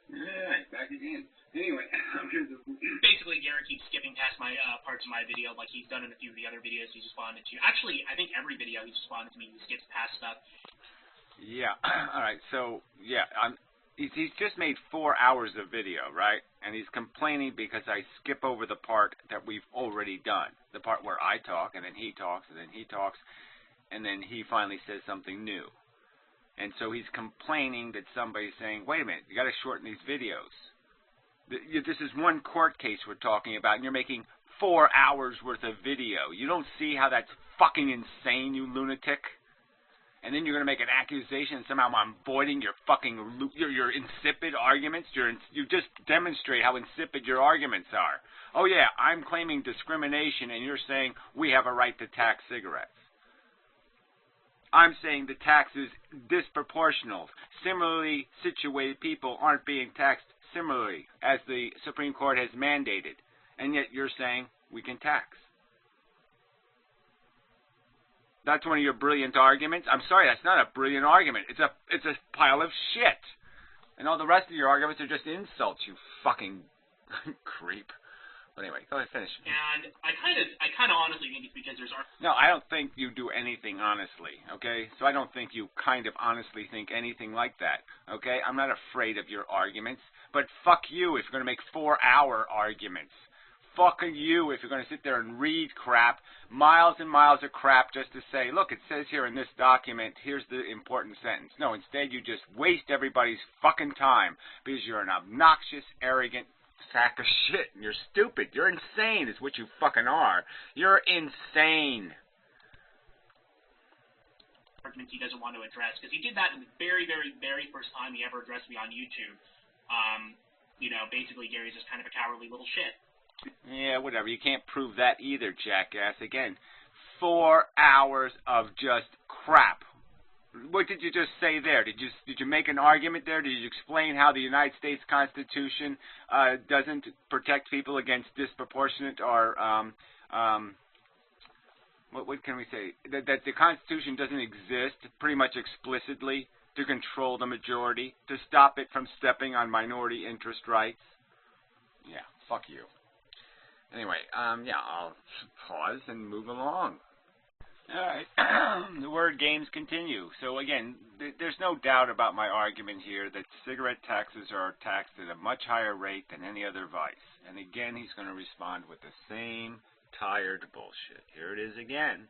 Yeah, back again. Anyway, basically Garrett keeps skipping past my parts of my video like he's done in a few of the other videos he's responded to. Actually, I think every video he's responded to me, he skips past stuff. Yeah. All right. So yeah, he's just made 4 hours of video, right? And he's complaining because I skip over the part that we've already done, the part where I talk and then he talks and then he talks, and then he finally says something new. And so he's complaining that somebody's saying, "Wait a minute, you got to shorten these videos. This is one court case we're talking about, and you're making 4 hours worth of video. You don't see how that's fucking insane, you lunatic?" And then you're going to make an accusation and somehow I'm voiding your fucking your insipid arguments. You just demonstrate how insipid your arguments are. Oh yeah, I'm claiming discrimination, and you're saying we have a right to tax cigarettes. I'm saying the tax is disproportional. Similarly situated people aren't being taxed similarly, as the Supreme Court has mandated. And yet you're saying we can tax. That's one of your brilliant arguments? I'm sorry, that's not a brilliant argument. It's a pile of shit. And all the rest of your arguments are just insults, you fucking creep. But anyway, go ahead, finish. And I kind of honestly think it's because there's... No, I don't think you do anything honestly, okay? So I don't think you kind of honestly think anything like that, okay? I'm not afraid of your arguments, but fuck you if you're going to make 4-hour arguments. Fuck you if you're going to sit there and read crap, miles and miles of crap just to say, look, it says here in this document, here's the important sentence. No, instead you just waste everybody's fucking time because you're an obnoxious, arrogant sack of shit, and you're stupid. You're insane is what you fucking are. You're insane. Arguments he doesn't want to address, because he did that in the very, very, very first time he ever addressed me on YouTube. You know, basically Gary's just kind of a cowardly little shit. Yeah, whatever. You can't prove that either, jackass. Again, 4 hours of just crap. What did you just say there? Did you make an argument there? Did you explain how the United States Constitution doesn't protect people against disproportionate or what can we say? That the Constitution doesn't exist pretty much explicitly to control the majority, to stop it from stepping on minority interest rights? Yeah, fuck you. Anyway, yeah, I'll pause and move along. All right. The word games continue. So again, there's no doubt about my argument here that cigarette taxes are taxed at a much higher rate than any other vice. And again, he's going to respond with the same tired bullshit. Here it is again.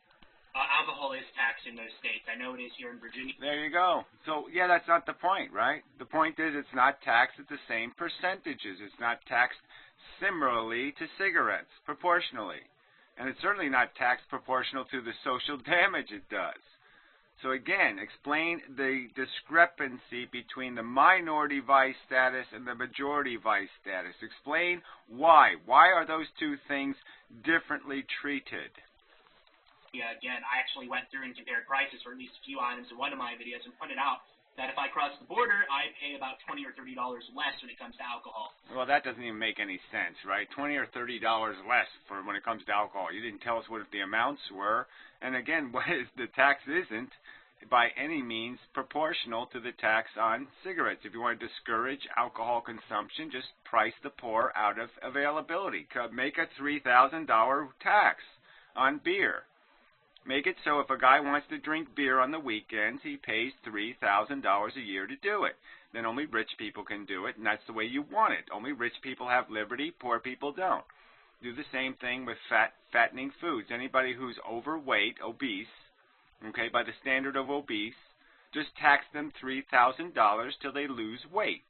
Alcohol is taxed in those states. I know it is here in Virginia. There you go. So, yeah, that's not the point, right? The point is it's not taxed at the same percentages. It's not taxed similarly to cigarettes, proportionally. And it's certainly not taxed proportional to the social damage it does. So again, explain the discrepancy between the minority vice status and the majority vice status. Explain why. Why are those two things differently treated? Yeah, again, I actually went through and compared prices for at least a few items in one of my videos and pointed out that if I cross the border, I pay about $20 or $30 less when it comes to alcohol. Well, that doesn't even make any sense, right? $20 or $30 less for when it comes to alcohol. You didn't tell us what the amounts were. And again, what is the tax isn't by any means proportional to the tax on cigarettes. If you want to discourage alcohol consumption, just price the poor out of availability. Make a $3,000 tax on beer. Make it so if a guy wants to drink beer on the weekends, he pays $3,000 a year to do it. Then only rich people can do it, and that's the way you want it. Only rich people have liberty, poor people don't. Do the same thing with fattening foods. Anybody who's overweight, obese, okay, by the standard of obese, just tax them $3,000 till they lose weight.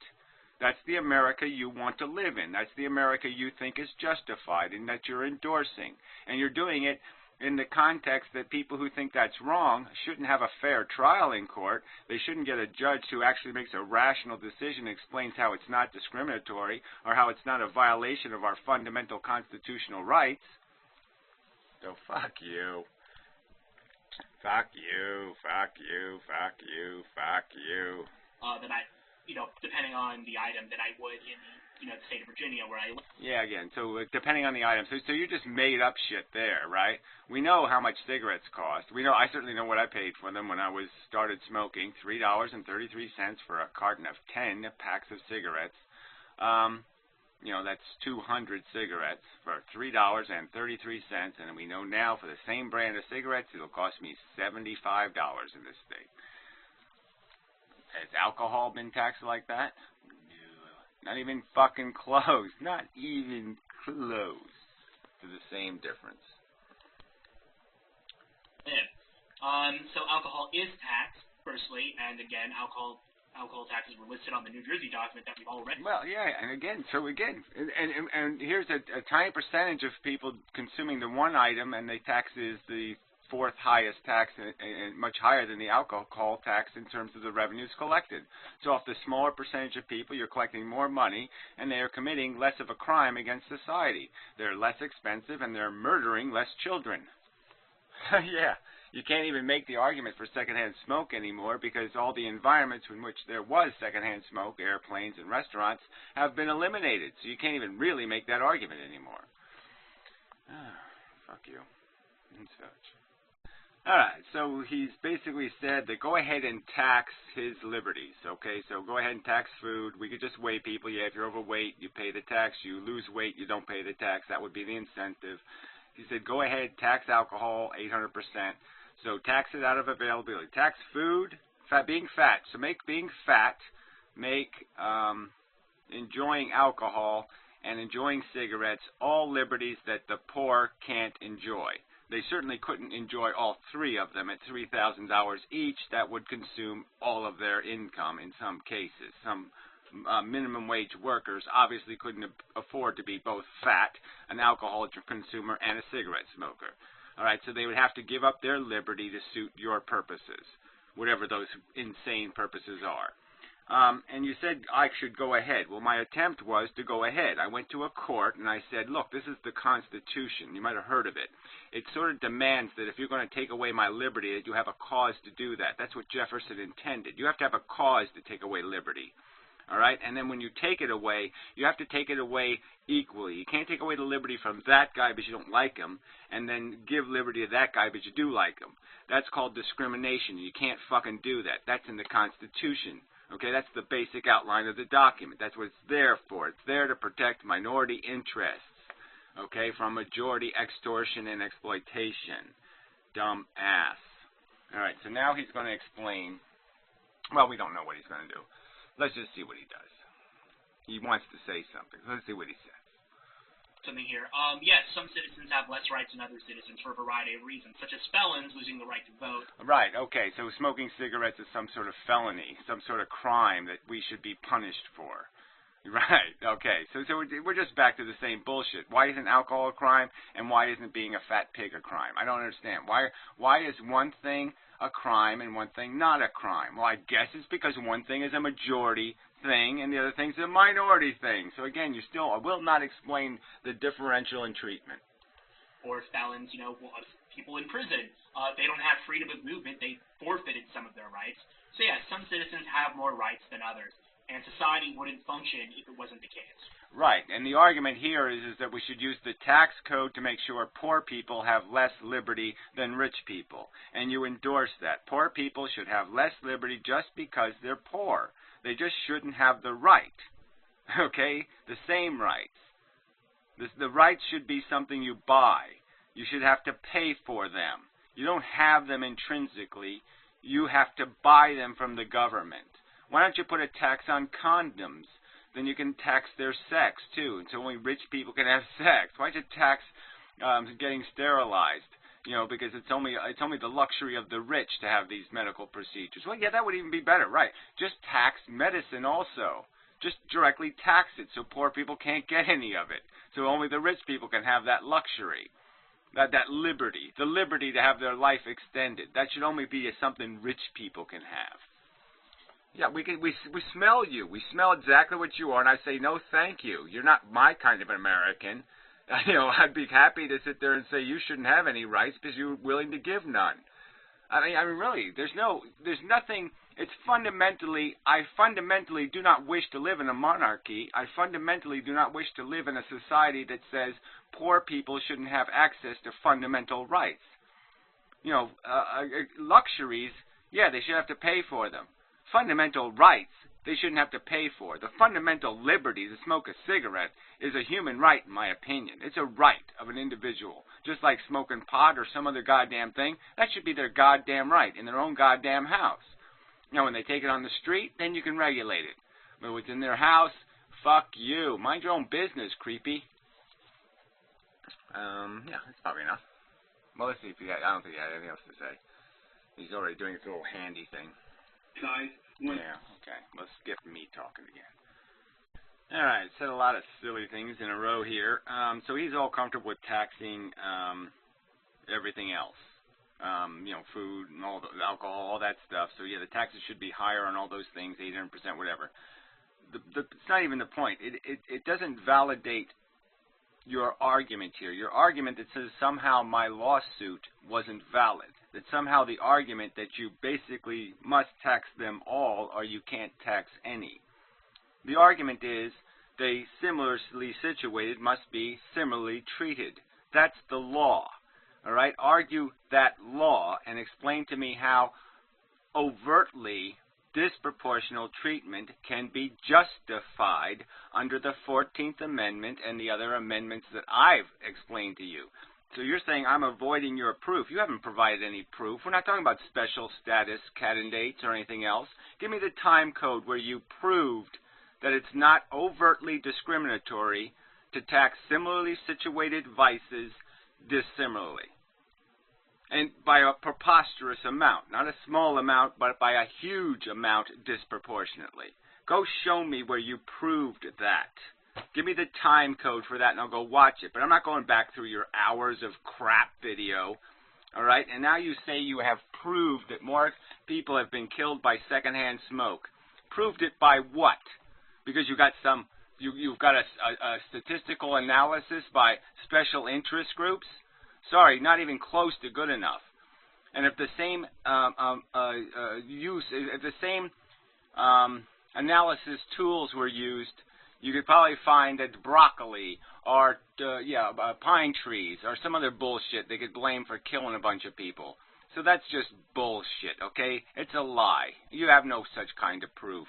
That's the America you want to live in. That's the America you think is justified and that you're endorsing. And you're doing it in the context that people who think that's wrong shouldn't have a fair trial in court. They shouldn't get a judge who actually makes a rational decision and explains how it's not discriminatory or how it's not a violation of our fundamental constitutional rights. So fuck you. Fuck you, fuck you, fuck you, fuck you. That I, depending on the item, that I would in the state of Virginia where I live. Yeah, again, so depending on the item. So you just made up shit there, right? We know how much cigarettes cost. I certainly know what I paid for them when I started smoking, $3.33 for a carton of 10 packs of cigarettes. That's 200 cigarettes for $3.33, and we know now for the same brand of cigarettes, it'll cost me $75 in this state. Has alcohol been taxed like that? No. Not even fucking close. Not even close to the same difference. Yeah. So alcohol is taxed, firstly, and again, alcohol taxes were listed on the New Jersey document that we've all read. Well, yeah, and here's a tiny percentage of people consuming the one item, and they taxes the fourth highest tax, and much higher than the alcohol tax in terms of the revenues collected. So off the smaller percentage of people, you're collecting more money, and they are committing less of a crime against society. They're less expensive, and they're murdering less children. Yeah. You can't even make the argument for secondhand smoke anymore because all the environments in which there was secondhand smoke, airplanes and restaurants, have been eliminated. So you can't even really make that argument anymore. Fuck you. And such. Alright, so he's basically said that go ahead and tax his liberties, okay? So go ahead and tax food. We could just weigh people. Yeah, if you're overweight, you pay the tax. You lose weight, you don't pay the tax. That would be the incentive. He said go ahead, tax alcohol 800%. So tax it out of availability. Tax food, being fat. So make being fat, make enjoying alcohol and enjoying cigarettes all liberties that the poor can't enjoy. They certainly couldn't enjoy all three of them at $3,000 each. That would consume all of their income in some cases. Some minimum wage workers obviously couldn't afford to be both fat, an alcohol consumer, and a cigarette smoker. All right, so they would have to give up their liberty to suit your purposes, whatever those insane purposes are. And you said I should go ahead. Well, my attempt was to go ahead. I went to a court and I said, look, this is the Constitution. You might have heard of it. It sort of demands that if you're going to take away my liberty, that you have a cause to do that. That's what Jefferson intended. You have to have a cause to take away liberty. All right, and then when you take it away, you have to take it away equally. You can't take away the liberty from that guy because you don't like him, and then give liberty to that guy because you do like him. That's called discrimination. You can't fucking do that. That's in the Constitution. Okay, that's the basic outline of the document. That's what it's there for. It's there to protect minority interests, okay, from majority extortion and exploitation. Dumb ass. All right, so now he's going to explain. Well, we don't know what he's going to do. Let's just see what he does. He wants to say something. Let's see what he says. Something here. Yes, some citizens have less rights than other citizens for a variety of reasons, such as felons losing the right to vote. Right, okay, so smoking cigarettes is some sort of felony, some sort of crime that we should be punished for. Right, okay, so we're just back to the same bullshit. Why isn't alcohol a crime, and why isn't being a fat pig a crime? I don't understand. Why is one thing a crime and one thing not a crime? Well, I guess it's because one thing is a majority thing and the other thing's a minority thing. So again, I will not explain the differential in treatment. Or felons, people in prison, they don't have freedom of movement. They forfeited some of their rights. So yeah, some citizens have more rights than others, and society wouldn't function if it wasn't the case. Right, and the argument here is that we should use the tax code to make sure poor people have less liberty than rich people. And you endorse that. Poor people should have less liberty just because they're poor. They just shouldn't have the right, okay, the same rights. The rights should be something you buy. You should have to pay for them. You don't have them intrinsically. You have to buy them from the government. Why don't you put a tax on condoms? Then you can tax their sex, too, and so only rich people can have sex. Why don't you tax getting sterilized? Because it's only the luxury of the rich to have these medical procedures. Well, yeah, that would even be better, right? Just tax medicine also. Just directly tax it so poor people can't get any of it. So only the rich people can have that luxury, that liberty, the liberty to have their life extended. That should only be something rich people can have. Yeah, we smell you. We smell exactly what you are, and I say, no, thank you. You're not my kind of an American. I'd be happy to sit there and say you shouldn't have any rights because you're willing to give none. I mean, really, there's nothing It's fundamentally, I fundamentally do not wish to live in a monarchy. I fundamentally do not wish to live in a society that says poor people shouldn't have access to fundamental rights. You know, luxuries, yeah, they should have to pay for them. Fundamental rights, they shouldn't have to pay for. The fundamental liberty to smoke a cigarette is a human right, in my opinion. It's a right of an individual. Just like smoking pot or some other goddamn thing, that should be their goddamn right in their own goddamn house. You know, when they take it on the street, then you can regulate it. But when it's in their house, fuck you. Mind your own business, creepy. Yeah, that's probably enough. Well, let's see if I don't think he had anything else to say. He's already doing his little handy thing. Yeah, okay. Let's get me talking again. All right, said a lot of silly things in a row here. So he's all comfortable with taxing everything else. You know, food and all the alcohol, all that stuff. So yeah, the taxes should be higher on all those things, 800%, whatever. It's not even the point. It doesn't validate your argument here. Your argument that says somehow my lawsuit wasn't valid. That somehow the argument that you basically must tax them all or you can't tax any. The argument is they similarly situated must be similarly treated. That's the law. All right? Argue that law and explain to me how overtly disproportional treatment can be justified under the 14th Amendment and the other amendments that I've explained to you. So you're saying I'm avoiding your proof. You haven't provided any proof. We're not talking about special status candidates or anything else. Give me the time code where you proved that it's not overtly discriminatory to tax similarly situated vices dissimilarly. And by a preposterous amount, not a small amount, but by a huge amount disproportionately. Go show me where you proved that. Give me the time code for that and I'll go watch it. But I'm not going back through your hours of crap video. All right? And now you say you have proved that more people have been killed by secondhand smoke. Proved it by what? Because you got some, you've got a statistical analysis by special interest groups? Sorry, not even close to good enough. And if the same analysis tools were used, you could probably find that broccoli or pine trees or some other bullshit they could blame for killing a bunch of people. So that's just bullshit, okay? It's a lie. You have no such kind of proof.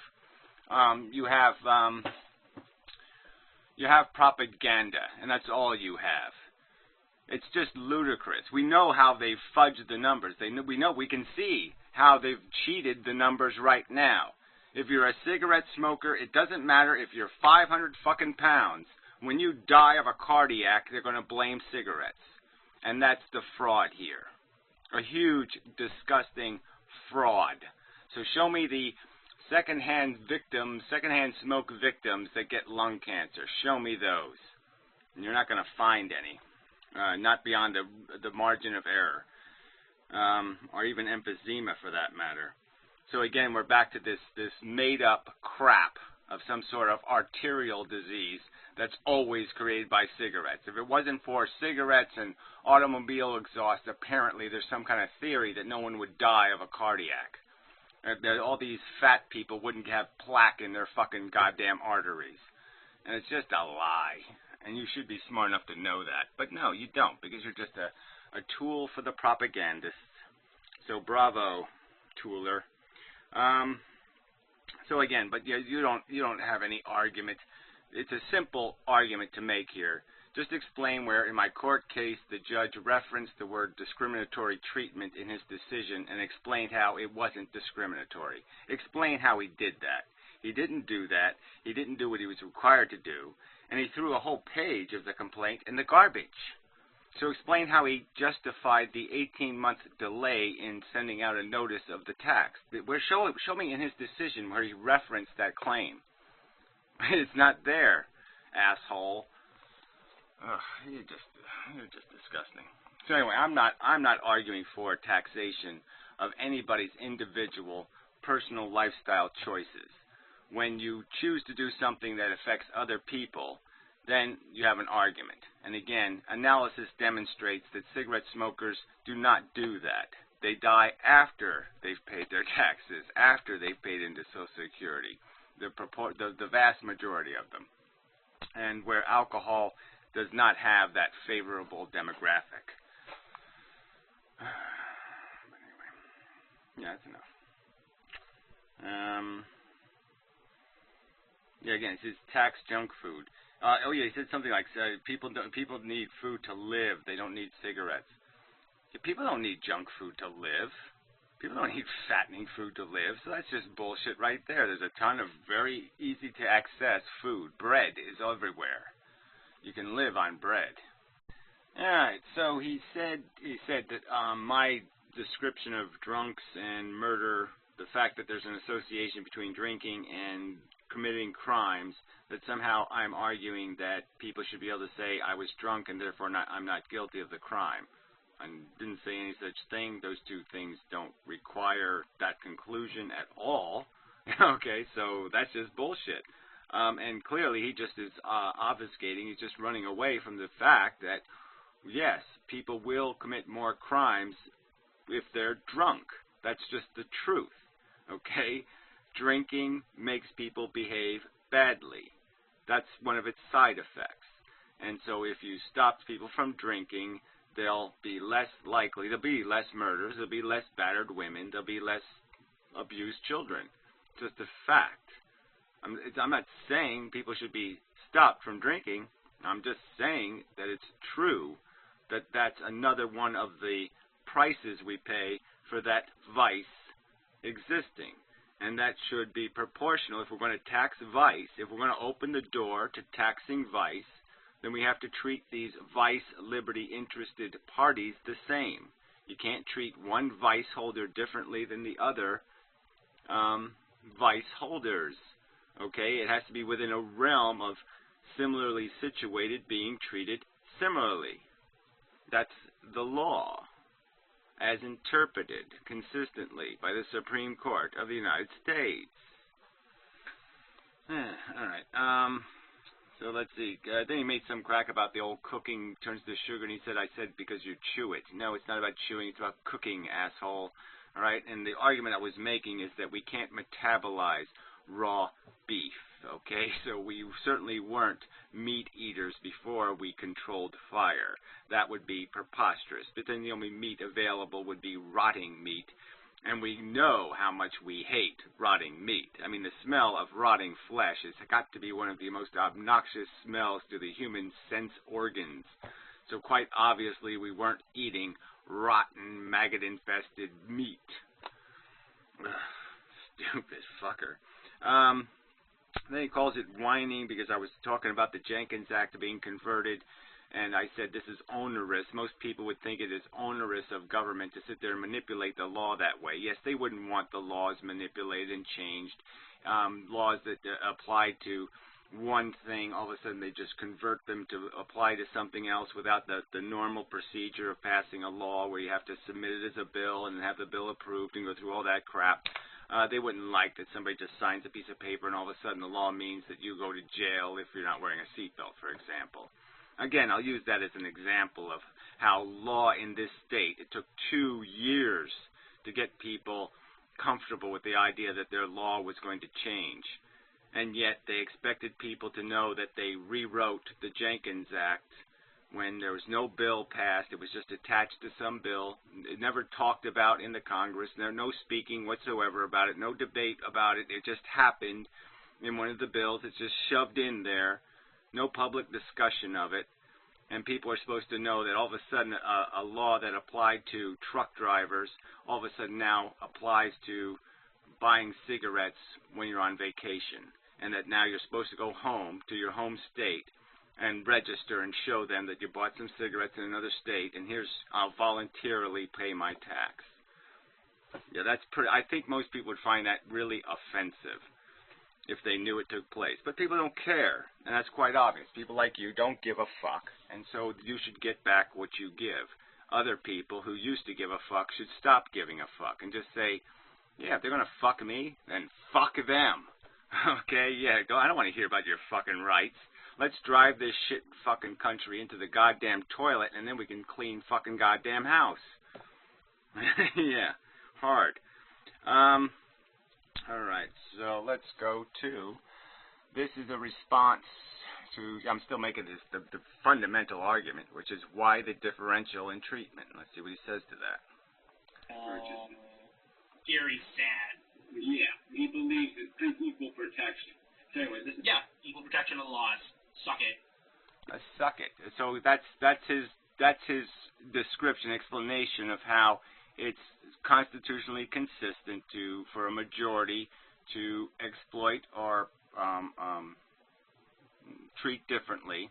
You have propaganda, and that's all you have. It's just ludicrous. We know how they've fudged the numbers. We can see how they've cheated the numbers right now. If you're a cigarette smoker, it doesn't matter if you're 500 fucking pounds. When you die of a cardiac, they're going to blame cigarettes. And that's the fraud here. A huge, disgusting fraud. So show me the secondhand smoke victims that get lung cancer. Show me those. And you're not going to find any. Not beyond the margin of error, or even emphysema for that matter. So again, we're back to this made-up crap of some sort of arterial disease that's always created by cigarettes. If it wasn't for cigarettes and automobile exhaust, apparently there's some kind of theory that no one would die of a cardiac. That all these fat people wouldn't have plaque in their fucking goddamn arteries. And it's just a lie. And you should be smart enough to know that. But no, you don't, because you're just a tool for the propagandists. So bravo, tooler. So again, but you don't have any argument. It's a simple argument to make here. Just explain where, in my court case, the judge referenced the word discriminatory treatment in his decision and explained how it wasn't discriminatory. Explain how he did that. He didn't do that. He didn't do what he was required to do. And he threw a whole page of the complaint in the garbage. So explain how he justified the 18-month delay in sending out a notice of the tax. Show me in his decision where he referenced that claim. It's not there, asshole. Ugh, you're just disgusting. So anyway, I'm not arguing for taxation of anybody's individual personal lifestyle choices. When you choose to do something that affects other people, then you have an argument. And again, analysis demonstrates that cigarette smokers do not do that. They die after they've paid their taxes, after they've paid into Social Security, the vast majority of them. And where alcohol does not have that favorable demographic. But anyway, yeah, that's enough. Yeah, again, it says tax junk food. Oh yeah, he said something like people need food to live. They don't need cigarettes. Yeah, people don't need junk food to live. People don't need fattening food to live. So that's just bullshit right there. There's a ton of very easy to access food. Bread is everywhere. You can live on bread. All right. So he said that my description of drunks and murder, the fact that there's an association between drinking and committing crimes, that somehow I'm arguing that people should be able to say I was drunk and therefore I'm not guilty of the crime. I didn't say any such thing. Those two things don't require that conclusion at all. Okay, so that's just bullshit. And clearly he just is obfuscating. He's just running away from the fact that, yes, people will commit more crimes if they're drunk. That's just the truth. Okay? Drinking makes people behave badly. That's one of its side effects. And so if you stop people from drinking, they'll be less likely, there'll be less murders, there'll be less battered women, there'll be less abused children. It's just a fact. I'm not saying people should be stopped from drinking. I'm just saying that it's true that that's another one of the prices we pay for that vice existing. And that should be proportional. If we're going to tax vice, if we're going to open the door to taxing vice, then we have to treat these vice, liberty, interested parties the same. You can't treat one vice holder differently than the other vice holders. Okay? It has to be within a realm of similarly situated being treated similarly. That's the law, as interpreted consistently by the Supreme Court of the United States. All right. So let's see. Then he made some crack about the old cooking turns to sugar, and he said, I said because you chew it. No, it's not about chewing. It's about cooking, asshole. All right? And the argument I was making is that we can't metabolize raw beef. Okay? So we certainly weren't meat eaters before we controlled fire. That would be preposterous. But then the only meat available would be rotting meat. And we know how much we hate rotting meat. I mean, the smell of rotting flesh has got to be one of the most obnoxious smells to the human sense organs. So quite obviously we weren't eating rotten, maggot-infested meat. Ugh, stupid fucker. Then he calls it whining because I was talking about the Jenkins Act being converted, and I said this is onerous. Most people would think it is onerous of government to sit there and manipulate the law that way. Yes, they wouldn't want the laws manipulated and changed. Laws that apply to one thing, all of a sudden they just convert them to apply to something else without the normal procedure of passing a law where you have to submit it as a bill and have the bill approved and go through all that crap. They wouldn't like that somebody just signs a piece of paper and all of a sudden the law means that you go to jail if you're not wearing a seatbelt, for example. Again, I'll use that as an example of how law in this state, it took 2 years to get people comfortable with the idea that their law was going to change. And yet they expected people to know that they rewrote the Jenkins Act when there was no bill passed. It was just attached to some bill. It never talked about in the Congress. There no speaking whatsoever about it, no debate about it. It just happened in one of the bills. It's just shoved in there. No public discussion of it. And people are supposed to know that all of a sudden a law that applied to truck drivers all of a sudden now applies to buying cigarettes when you're on vacation. And that now you're supposed to go home to your home state and register and show them that you bought some cigarettes in another state, and I'll voluntarily pay my tax. Yeah, that's pretty. I think most people would find that really offensive if they knew it took place. But people don't care, and that's quite obvious. People like you don't give a fuck, and so you should get back what you give. Other people who used to give a fuck should stop giving a fuck and just say, yeah, if they're going to fuck me, then fuck them. Okay, yeah, I don't want to hear about your fucking rights. Let's drive this shit fucking country into the goddamn toilet, and then we can clean fucking goddamn house. Yeah, hard. All right, so let's go to, this is a response to, I'm still making this, the fundamental argument, which is why the differential in treatment. Let's see what he says to that. Very sad. Yeah, he believes in equal protection. So anyway, this is... Yeah, equal protection of the laws. Suck it. Suck it. So that's his description, explanation of how it's constitutionally consistent for a majority to exploit or treat differently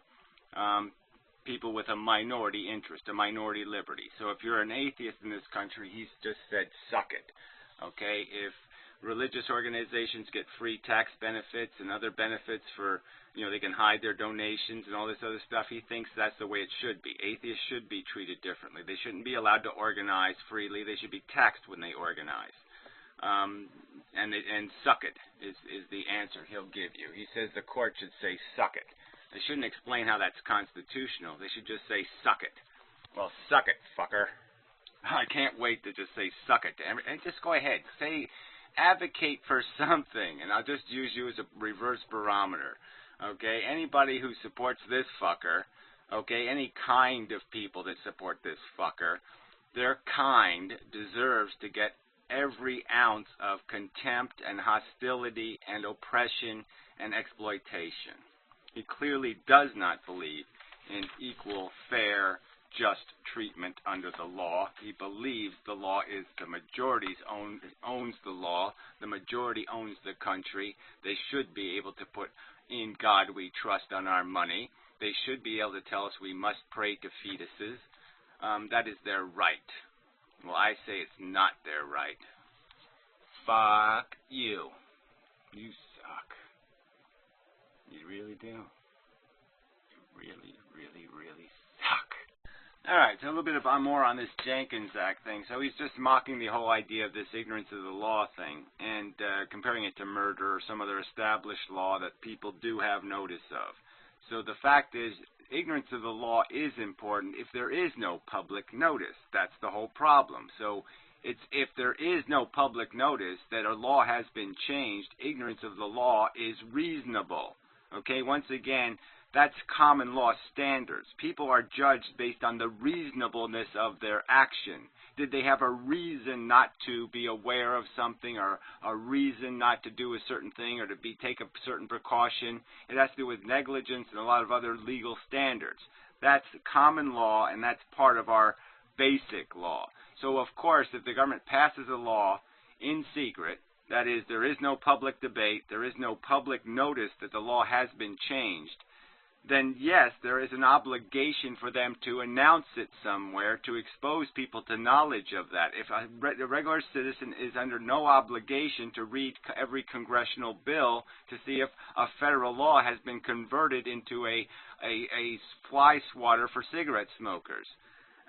people with a minority interest, a minority liberty. So if you're an atheist in this country, he's just said suck it. Okay, if religious organizations get free tax benefits and other benefits for, they can hide their donations and all this other stuff, he thinks that's the way it should be. Atheists should be treated differently. They shouldn't be allowed to organize freely. They should be taxed when they organize. And suck it is the answer he'll give you. He says the court should say suck it. They shouldn't explain how that's constitutional. They should just say suck it. Well, suck it, fucker. I can't wait to just say suck it to everyone. And just go ahead. Advocate for something, and I'll just use you as a reverse barometer. Okay, anybody who supports this fucker, okay, any kind of people that support this fucker, their kind deserves to get every ounce of contempt and hostility and oppression and exploitation. He clearly does not believe in equal, fair, just treatment under the law. He believes the law is the majority's owns the law. The majority owns the country. They should be able to put in God we trust on our money. They should be able to tell us we must pray to fetuses. That is their right. Well, I say it's not their right. Fuck you. You suck. You really do. You really, really, really suck. All right, so a little bit more on this Jenkins Act thing. So he's just mocking the whole idea of this ignorance of the law thing and comparing it to murder or some other established law that people do have notice of. So the fact is, ignorance of the law is important if there is no public notice. That's the whole problem. So it's if there is no public notice that a law has been changed, ignorance of the law is reasonable. Okay, once again, that's common law standards. People are judged based on the reasonableness of their action. Did they have a reason not to be aware of something, or a reason not to do a certain thing, or to take a certain precaution? It has to do with negligence and a lot of other legal standards. That's common law, and that's part of our basic law. So, of course, if the government passes a law in secret, that is, there is no public debate, there is no public notice that the law has been changed, then yes, there is an obligation for them to announce it somewhere to expose people to knowledge of that. If a regular citizen is under no obligation to read every congressional bill to see if a federal law has been converted into a fly swatter for cigarette smokers.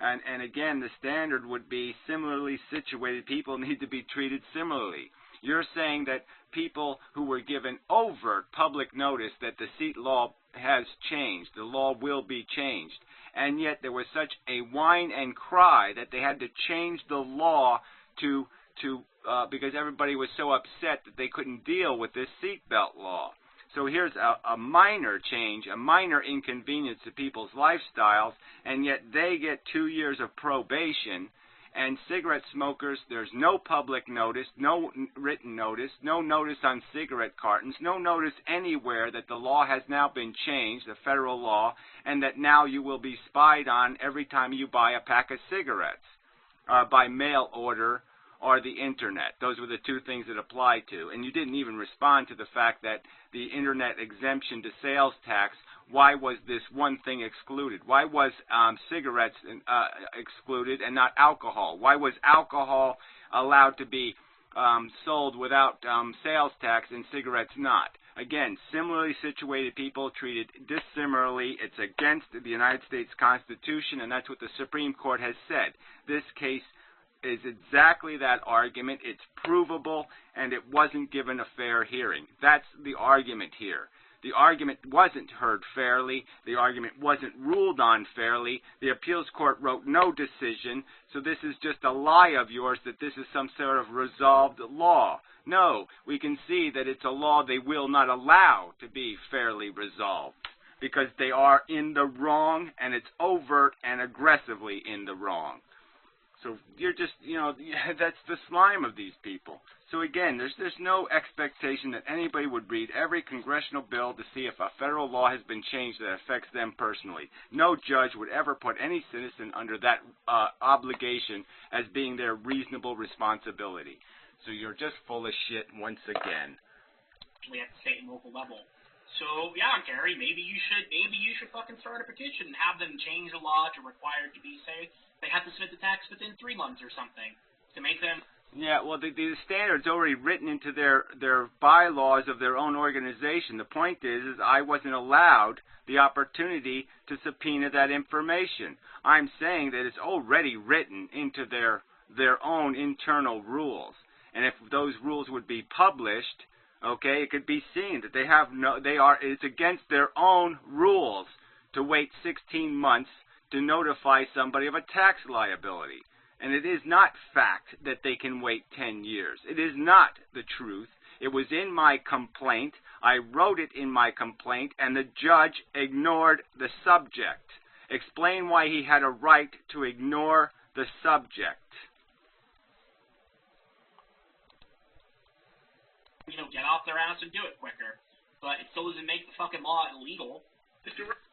And again, the standard would be similarly situated people need to be treated similarly. You're saying that people who were given overt public notice that the seat law has changed, the law will be changed, and yet there was such a whine and cry that they had to change the law because everybody was so upset that they couldn't deal with this seatbelt law. So here's a minor change, a minor inconvenience to people's lifestyles, and yet they get 2 years of probation. And cigarette smokers, there's no public notice, no written notice, no notice on cigarette cartons, no notice anywhere that the law has now been changed, the federal law, and that now you will be spied on every time you buy a pack of cigarettes by mail order or the Internet. Those were the two things it applied to. And you didn't even respond to the fact that the Internet exemption to sales tax, why was this one thing excluded? Why was cigarettes excluded and not alcohol? Why was alcohol allowed to be sold without sales tax and cigarettes not? Again, similarly situated people treated dissimilarly. It's against the United States Constitution, and that's what the Supreme Court has said. This case is exactly that argument. It's provable, and it wasn't given a fair hearing. That's the argument here. The argument wasn't heard fairly. The argument wasn't ruled on fairly. The appeals court wrote no decision. So this is just a lie of yours that this is some sort of resolved law. No, we can see that it's a law they will not allow to be fairly resolved because they are in the wrong, and it's overt and aggressively in the wrong. So you're just, that's the slime of these people. So again, there's no expectation that anybody would read every congressional bill to see if a federal law has been changed that affects them personally. No judge would ever put any citizen under that obligation as being their reasonable responsibility. So you're just full of shit once again. At the state and local level. So yeah, Gary, maybe you should fucking start a petition and have them change the law to require it to be, say, they have to submit the tax within 3 months or something to make them. Yeah, well, the standard's already written into their bylaws of their own organization. The point is I wasn't allowed the opportunity to subpoena that information. I'm saying that it's already written into their own internal rules. And if those rules would be published, okay, it could be seen that it's against their own rules to wait 16 months to notify somebody of a tax liability. And it is not fact that they can wait 10 years. It is not the truth. It was in my complaint. I wrote it in my complaint, and the judge ignored the subject. Explain why he had a right to ignore the subject. Get off their ass and do it quicker. But it still doesn't make the fucking law illegal.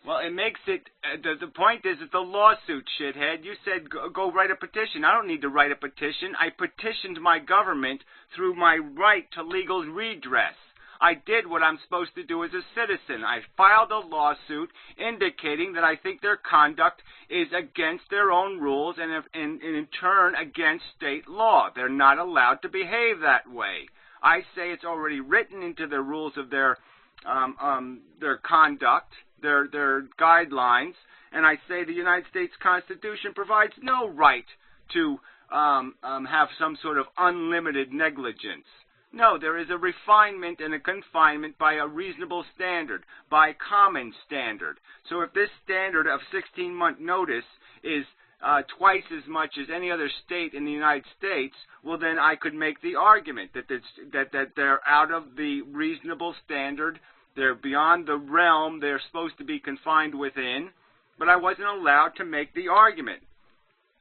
Well, it makes it, the point is it's a lawsuit, shithead. You said go write a petition. I don't need to write a petition. I petitioned my government through my right to legal redress. I did what I'm supposed to do as a citizen. I filed a lawsuit indicating that I think their conduct is against their own rules and in turn against state law. They're not allowed to behave that way. I say it's already written into the rules of their conduct, their guidelines, and I say the United States Constitution provides no right to have some sort of unlimited negligence. No, there is a refinement and a confinement by a reasonable standard, by common standard. So if this standard of 16-month notice is twice as much as any other state in the United States, well, then I could make the argument that they're out of the reasonable standard. They're beyond the realm they're supposed to be confined within, but I wasn't allowed to make the argument.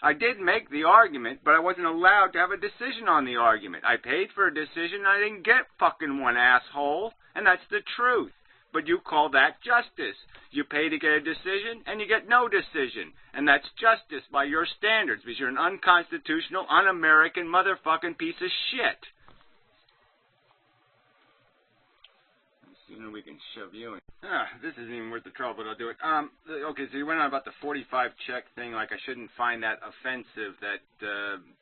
I did make the argument, but I wasn't allowed to have a decision on the argument. I paid for a decision, and I didn't get fucking one, asshole, and that's the truth. But you call that justice. You pay to get a decision, and you get no decision. And that's justice by your standards, because you're an unconstitutional, un-American motherfucking piece of shit. The sooner we can shove you in. This isn't even worth the trouble, but I'll do it. Okay, so you went on about the 45 check thing, like I shouldn't find that offensive that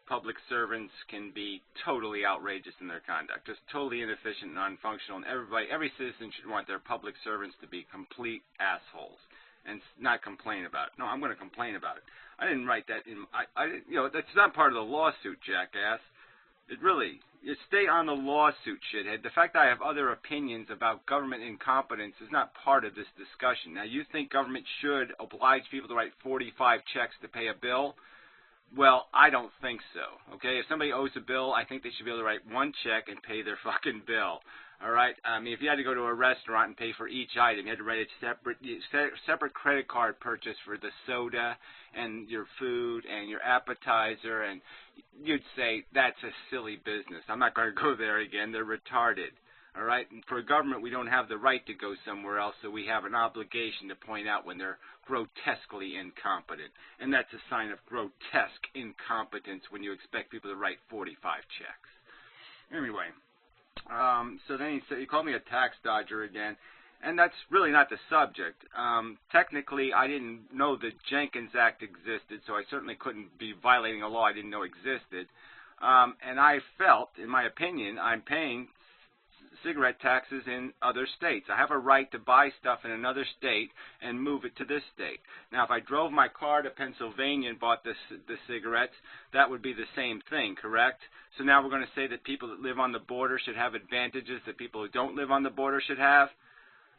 public servants can be totally outrageous in their conduct, just totally inefficient and unfunctional, and every citizen should want their public servants to be complete assholes and not complain about it. No, I'm going to complain about it. I didn't write that in. That's not part of the lawsuit, jackass. You stay on the lawsuit, shithead. The fact that I have other opinions about government incompetence is not part of this discussion. Now, you think government should oblige people to write 45 checks to pay a bill? Well, I don't think so, okay? If somebody owes a bill, I think they should be able to write one check and pay their fucking bill, all right? I mean, if you had to go to a restaurant and pay for each item, you had to write a separate credit card purchase for the soda and your food and your appetizer, and you'd say, that's a silly business. I'm not going to go there again. They're retarded. All right? And for government, we don't have the right to go somewhere else, so we have an obligation to point out when they're grotesquely incompetent. And that's a sign of grotesque incompetence when you expect people to write 45 checks. Anyway, so then he called me a tax dodger again. And that's really not the subject. Technically, I didn't know the Jenkins Act existed, so I certainly couldn't be violating a law I didn't know existed. And I felt, in my opinion, I'm paying cigarette taxes in other states. I have a right to buy stuff in another state and move it to this state. Now, if I drove my car to Pennsylvania and bought the cigarettes, that would be the same thing, correct? So now we're going to say that people that live on the border should have advantages that people who don't live on the border should have?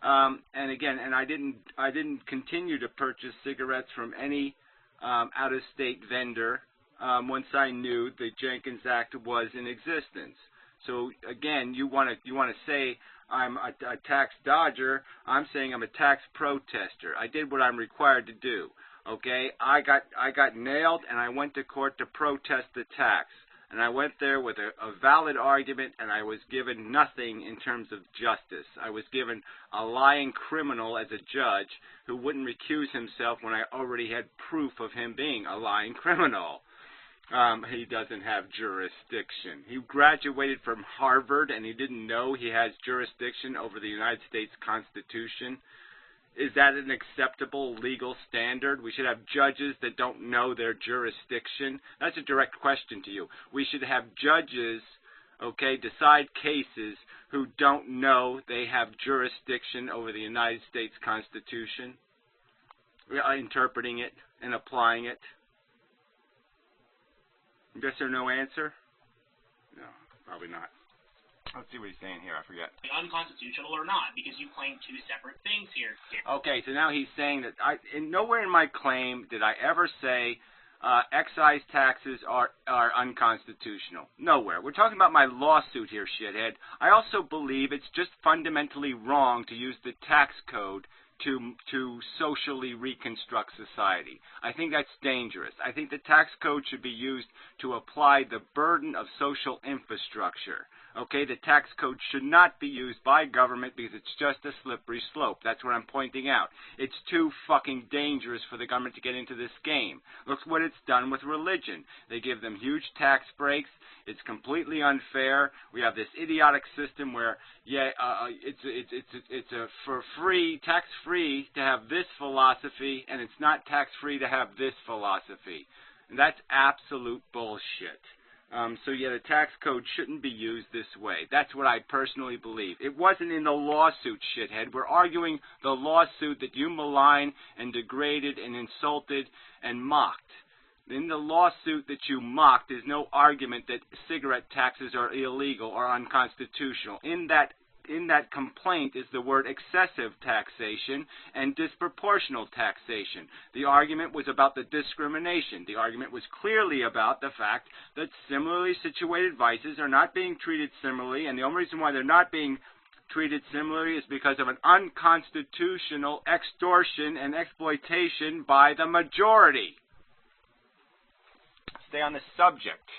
And again, and I didn't continue to purchase cigarettes from any out-of-state vendor once I knew the Jenkins Act was in existence. So again, you want to say I'm a tax dodger. I'm saying I'm a tax protester. I did what I'm required to do. Okay, I got nailed, and I went to court to protest the tax. And I went there with a valid argument, and I was given nothing in terms of justice. I was given a lying criminal as a judge who wouldn't recuse himself when I already had proof of him being a lying criminal. He doesn't have jurisdiction. He graduated from Harvard, and he didn't know he has jurisdiction over the United States Constitution. Is that an acceptable legal standard? We should have judges that don't know their jurisdiction. That's a direct question to you. We should have judges, okay, decide cases who don't know they have jurisdiction over the United States Constitution, interpreting it and applying it. Yes or no answer? No, probably not. Let's see what he's saying here. I forget. Unconstitutional or not, because you claim two separate things here. Okay, so now he's saying that nowhere in my claim did I ever say excise taxes are unconstitutional. Nowhere. We're talking about my lawsuit here, shithead. I also believe it's just fundamentally wrong to use the tax code to socially reconstruct society. I think that's dangerous. I think the tax code should be used to apply the burden of social infrastructure. Okay, the tax code should not be used by government because it's just a slippery slope. That's what I'm pointing out. It's too fucking dangerous for the government to get into this game. Look what it's done with religion. They give them huge tax breaks. It's completely unfair. We have this idiotic system where, it's for free, tax-free to have this philosophy, and it's not tax-free to have this philosophy. And that's absolute bullshit. So the tax code shouldn't be used this way. That's what I personally believe. It wasn't in the lawsuit, shithead. We're arguing the lawsuit that you malign and degraded and insulted and mocked. In the lawsuit that you mocked, there's no argument that cigarette taxes are illegal or unconstitutional. In that complaint is the word excessive taxation and disproportional taxation. The argument was about the discrimination. The argument was clearly about the fact that similarly situated vices are not being treated similarly, and the only reason why they're not being treated similarly is because of an unconstitutional extortion and exploitation by the majority. Stay on the subject.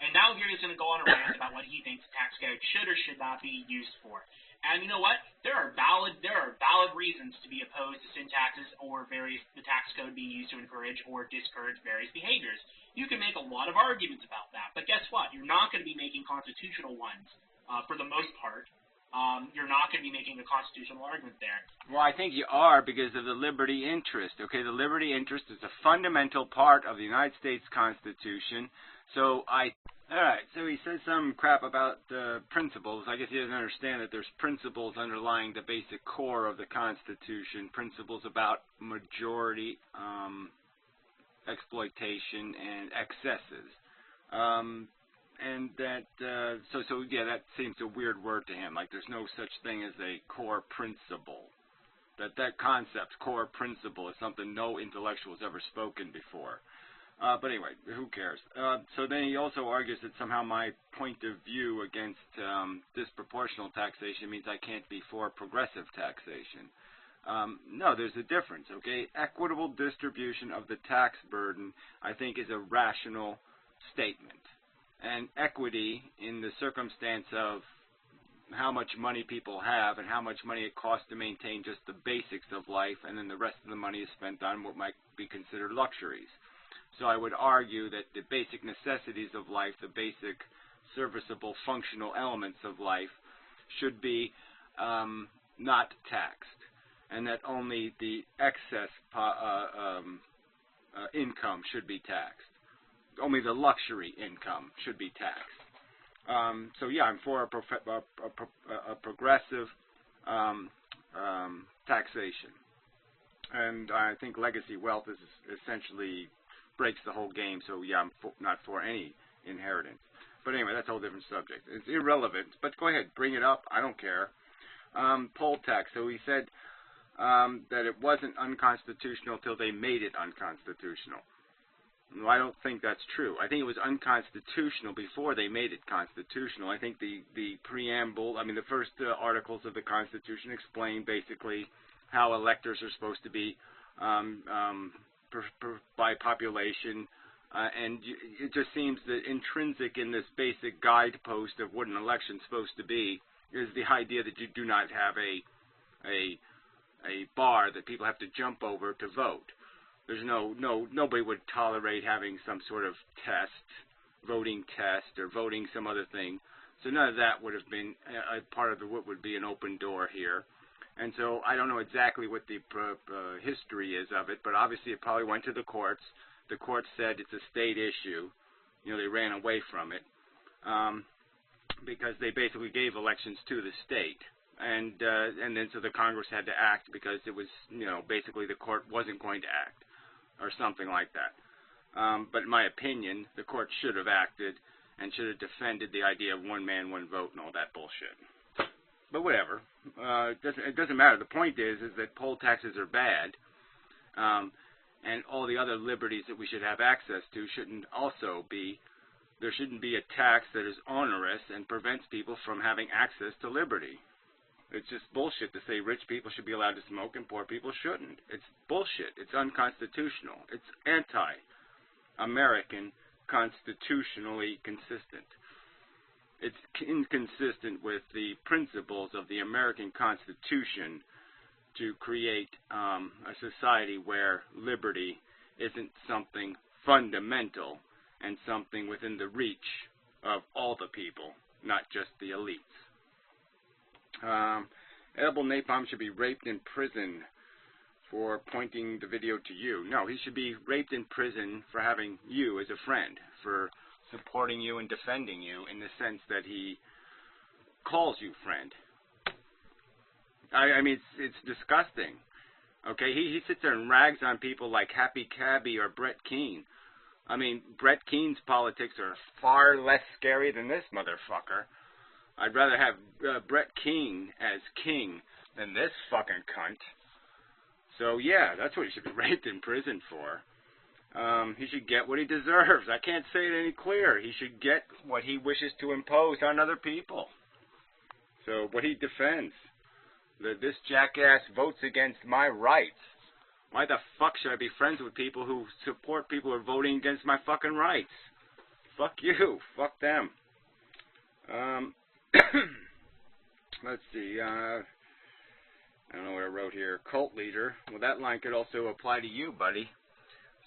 And now here he's going to go on a rant about what he thinks the tax code should or should not be used for. And you know what? There are valid reasons to be opposed to sin taxes or the tax code being used to encourage or discourage various behaviors. You can make a lot of arguments about that, but guess what? You're not going to be making constitutional ones for the most part. You're not going to be making a constitutional argument there. Well, I think you are because of the liberty interest. Okay, the liberty interest is a fundamental part of the United States Constitution. So so he says some crap about principles. I guess he doesn't understand that there's principles underlying the basic core of the Constitution, principles about majority exploitation and excesses. And that, that seems a weird word to him. Like there's no such thing as a core principle. That concept, core principle, is something no intellectual has ever spoken before. But anyway, who cares? So then he also argues that somehow my point of view against disproportional taxation means I can't be for progressive taxation. No, there's a difference, okay? Equitable distribution of the tax burden, I think, is a rational statement. And equity in the circumstance of how much money people have and how much money it costs to maintain just the basics of life, and then the rest of the money is spent on what might be considered luxuries. So I would argue that the basic necessities of life, the basic serviceable functional elements of life should be not taxed, and that only the excess income should be taxed. Only the luxury income should be taxed. So yeah, I'm for a progressive taxation, and I think legacy wealth is essentially breaks the whole game. So yeah, I'm not for any inheritance. But anyway, that's a whole different subject. It's irrelevant. But go ahead, bring it up. I don't care. poll tax. So he said that it wasn't unconstitutional till they made it unconstitutional. Well, I don't think that's true. I think it was unconstitutional before they made it constitutional. I think the preamble, I mean, the first articles of the Constitution explain basically how electors are supposed to be by population, and it just seems that intrinsic in this basic guidepost of what an election is supposed to be is the idea that you do not have a bar that people have to jump over to vote. There's nobody would tolerate having some sort of test, voting test, or voting some other thing. So none of that would have been a part of what would be an open door here. And so I don't know exactly what the history is of it, but obviously it probably went to the courts. The courts said it's a state issue. You know, they ran away from it because they basically gave elections to the state. And then so the Congress had to act because it was, you know, basically the court wasn't going to act, or something like that. But in my opinion, the court should have acted and should have defended the idea of one man, one vote and all that bullshit. But whatever. It doesn't matter. The point is that poll taxes are bad, and all the other liberties that we should have access to shouldn't also be, there shouldn't be a tax that is onerous and prevents people from having access to liberty. It's just bullshit to say rich people should be allowed to smoke and poor people shouldn't. It's bullshit. It's unconstitutional. It's anti-American, constitutionally consistent. It's inconsistent with the principles of the American Constitution to create a society where liberty isn't something fundamental and something within the reach of all the people, not just the elites. Edible napalm should be raped in prison for pointing the video to you. No, he should be raped in prison for having you as a friend, for supporting you and defending you in the sense that he calls you friend. I mean, it's disgusting. Okay, he sits there and rags on people like Happy Cabby or Brett Keane. I mean, Brett Keane's politics are far less scary than this motherfucker. I'd rather have Brett Keane as king than this fucking cunt. So, yeah, that's what he should be raped in prison for. He should get what he deserves. I can't say it any clearer. He should get what he wishes to impose on other people. So, what he defends. This jackass votes against my rights. Why the fuck should I be friends with people who support people who are voting against my fucking rights? Fuck you. Fuck them. Let's see, I don't know what I wrote here. Cult leader. Well, that line could also apply to you, buddy.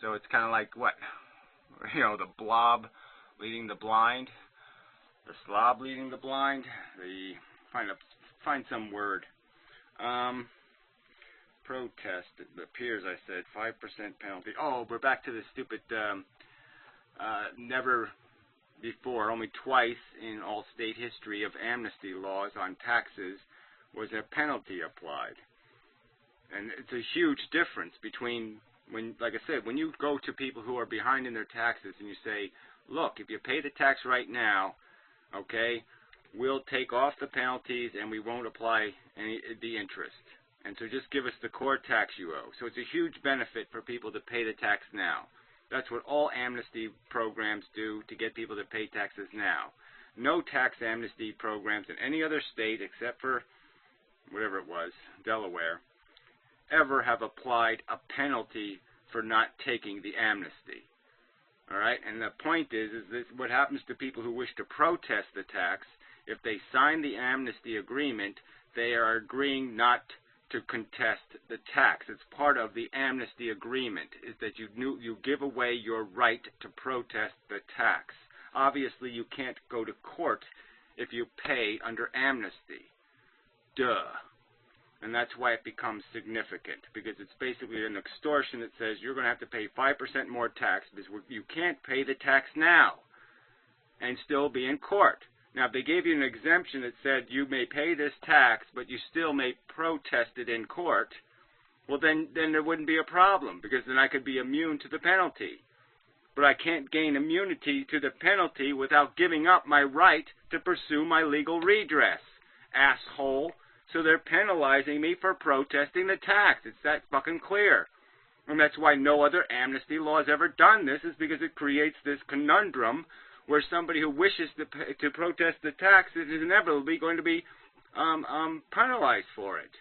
So it's kind of like what? You know, the blob leading the blind, the slob leading the blind. Find some word. Protest. It appears I said 5% penalty. Oh, we're back to the stupid. Never before, only twice in all state history of amnesty laws on taxes was a penalty applied. And it's a huge difference between when, like I said, when you go to people who are behind in their taxes and you say, look, if you pay the tax right now, okay, we'll take off the penalties and we won't apply the interest. And so just give us the core tax you owe. So it's a huge benefit for people to pay the tax now. That's what all amnesty programs do to get people to pay taxes now. No tax amnesty programs in any other state except for whatever it was, Delaware, ever have applied a penalty for not taking the amnesty. All right? And the point is this, what happens to people who wish to protest the tax, if they sign the amnesty agreement, they are agreeing not to contest the tax. It's part of the amnesty agreement, is that you give away your right to protest the tax. Obviously, you can't go to court if you pay under amnesty. Duh. And that's why it becomes significant, because it's basically an extortion that says you're going to have to pay 5% more tax because you can't pay the tax now and still be in court. Now, if they gave you an exemption that said you may pay this tax, but you still may protest it in court, well, then there wouldn't be a problem, because then I could be immune to the penalty. But I can't gain immunity to the penalty without giving up my right to pursue my legal redress, asshole. So they're penalizing me for protesting the tax. It's that fucking clear. And that's why no other amnesty law has ever done this, is because it creates this conundrum where somebody who wishes to protest the tax is inevitably going to be penalized for it.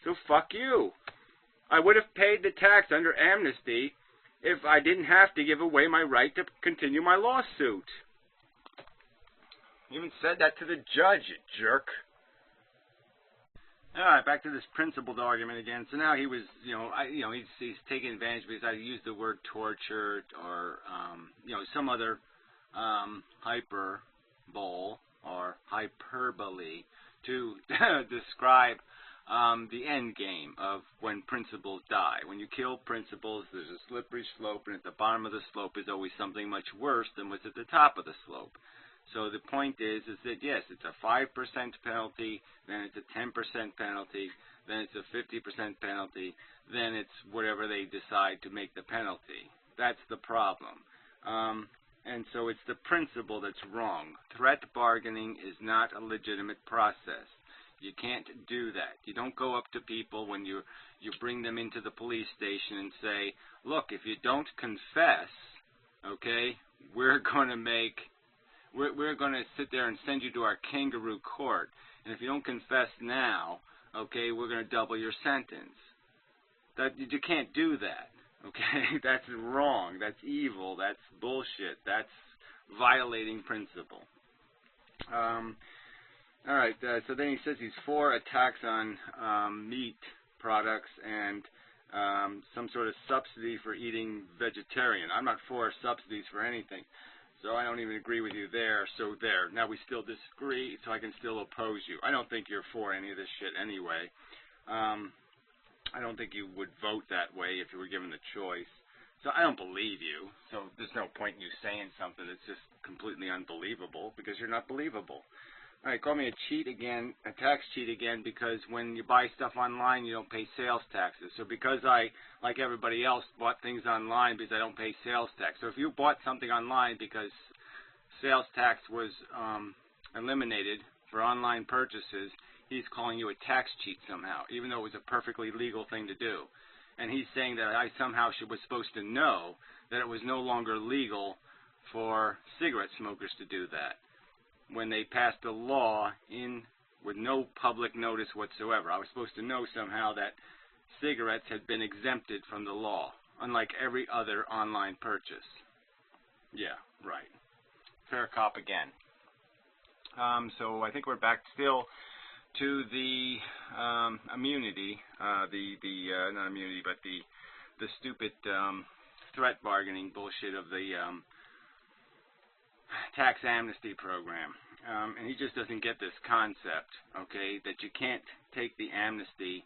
So fuck you. I would have paid the tax under amnesty if I didn't have to give away my right to continue my lawsuit. He even said that to the judge, you jerk. All right, back to this principled argument again. So now he was, he's taking advantage because I used the word torture or, some other hyperbole or hyperbole to describe the end game of when principles die. When you kill principles, there's a slippery slope, and at the bottom of the slope is always something much worse than what's at the top of the slope. So the point is that, yes, it's a 5% penalty, then it's a 10% penalty, then it's a 50% penalty, then it's whatever they decide to make the penalty. That's the problem. And so it's the principle that's wrong. Threat bargaining is not a legitimate process. You can't do that. You don't go up to people when you bring them into the police station and say, look, if you don't confess, okay, we're going to sit there and send you to our kangaroo court. And if you don't confess now, okay, we're going to double your sentence. You can't do that, okay? That's wrong. That's evil. That's bullshit. That's violating principle. All right, so then he says he's for a tax on meat products and some sort of subsidy for eating vegetarian. I'm not for subsidies for anything. So I don't even agree with you there. So there. Now we still disagree, so I can still oppose you. I don't think you're for any of this shit anyway. I don't think you would vote that way if you were given the choice. So I don't believe you. So there's no point in you saying something that's just completely unbelievable because you're not believable. All right, call me a cheat again, a tax cheat again, because when you buy stuff online, you don't pay sales taxes. So because I, like everybody else, bought things online because I don't pay sales tax. So if you bought something online because sales tax was eliminated for online purchases, he's calling you a tax cheat somehow, even though it was a perfectly legal thing to do. And he's saying that I somehow was supposed to know that it was no longer legal for cigarette smokers to do that, when they passed a law with no public notice whatsoever. I was supposed to know somehow that cigarettes had been exempted from the law, unlike every other online purchase. Yeah, right. Fair cop again. So I think we're back still to the immunity, not immunity, but the stupid threat bargaining bullshit of the tax amnesty program. And he just doesn't get this concept, okay, that you can't take the amnesty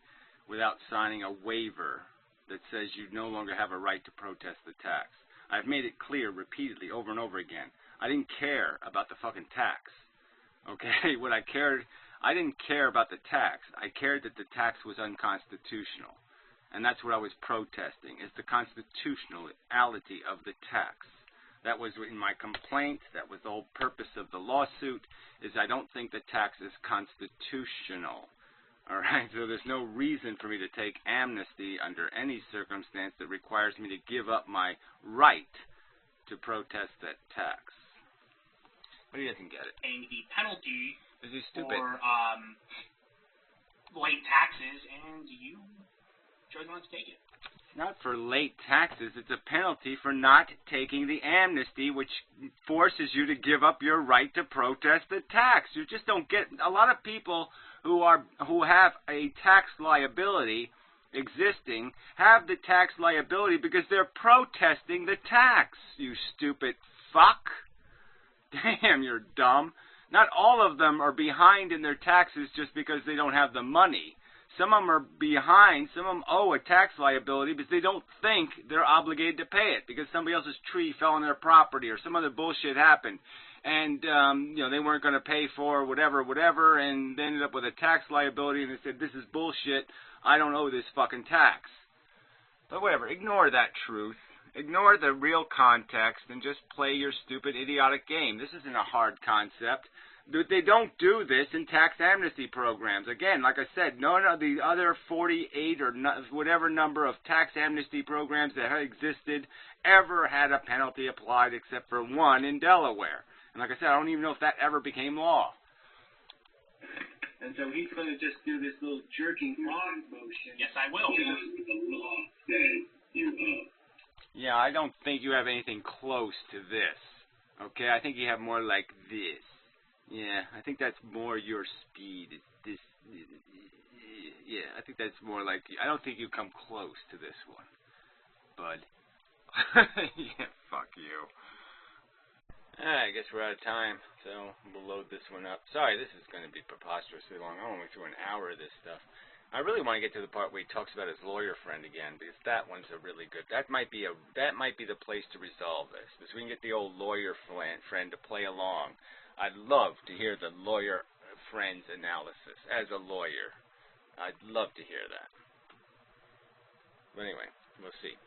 without signing a waiver that says you no longer have a right to protest the tax. I've made it clear repeatedly over and over again. I didn't care about the fucking tax, okay? I didn't care about the tax. I cared that the tax was unconstitutional. And that's what I was protesting, is the constitutionality of the tax. That was in my complaint. That was the whole purpose of the lawsuit, is I don't think the tax is constitutional. All right, so there's no reason for me to take amnesty under any circumstance that requires me to give up my right to protest that tax. But he doesn't get it. Paying the penalty Is he stupid? for late taxes, and you chose not to take it. Not for late taxes. It's a penalty for not taking the amnesty, which forces you to give up your right to protest the tax. You just don't get. A lot of people who have a tax liability existing have the tax liability because they're protesting the tax. You stupid fuck. Damn, you're dumb. Not all of them are behind in their taxes just because they don't have the money. Some of them are behind. Some of them owe a tax liability because they don't think they're obligated to pay it because somebody else's tree fell on their property or some other bullshit happened. And, they weren't going to pay for whatever, and they ended up with a tax liability and they said, this is bullshit. I don't owe this fucking tax. But whatever. Ignore that truth. Ignore the real context and just play your stupid, idiotic game. This isn't a hard concept. They don't do this in tax amnesty programs. Again, like I said, none of the other 48 or whatever number of tax amnesty programs that have existed ever had a penalty applied except for one in Delaware. And like I said, I don't even know if that ever became law. And so he's going to just do this little jerking off motion. Yes, I will. Just with the law says you owe. Yeah, I don't think you have anything close to this. Okay, I think you have more like this. Yeah, I think that's more your speed. This, yeah, I think that's more like. I don't think you come close to this one, bud. Yeah, fuck you. I guess we're out of time, so we'll load this one up. Sorry, this is going to be preposterously long. I went through an hour of this stuff. I really want to get to the part where he talks about his lawyer friend again, because that one's a really good. That might be the place to resolve this, because we can get the old lawyer friend to play along. I'd love to hear the lawyer friend's analysis as a lawyer. I'd love to hear that. But anyway, we'll see.